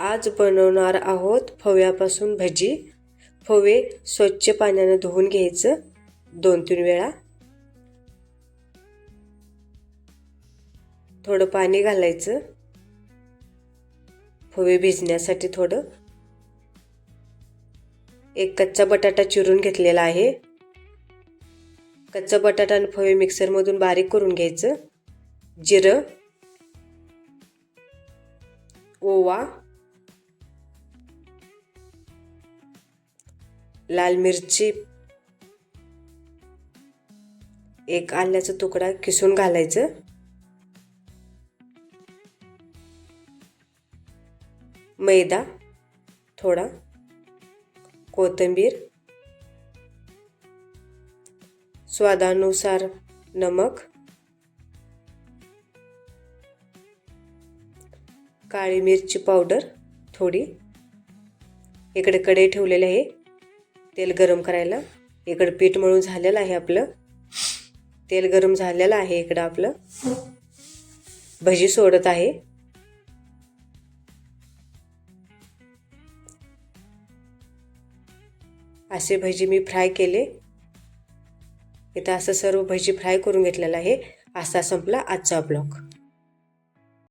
आज बनवणार आहोत फव्यापासून भजी। फवे स्वच्छ पाण्याने धुवून घ्यायचं 2-3 वेळा। थोडं पाणी घालायचं फवे भिजण्यासाठी। थोडं एक कच्चा बटाटा चिरून घेतलेला आहे। कच्चा बटाटा आणि फवे मिक्सर मधून बारीक करून घ्यायचं। जिरं, ओवा, लाल मिरची, एक आल्याचा तुकडा किसून घालायचं। मैदा थोडा, कोथिंबीर, स्वादानुसार नमक, काळी मिरची पावडर थोडी। इकडे कढई ठेवलेली आहे तेल गरम करायला। इकडे पीठ मळून झालेलं आहे आपलं। तेल गरम झालेलं आहे। इकडे आपलं भजी सोडत आहे। असे भजी मी फ्राय केले। इथं असं सर्व भजी फ्राय करून घेतलेला आहे। असा संपला आजचा ब्लॉग।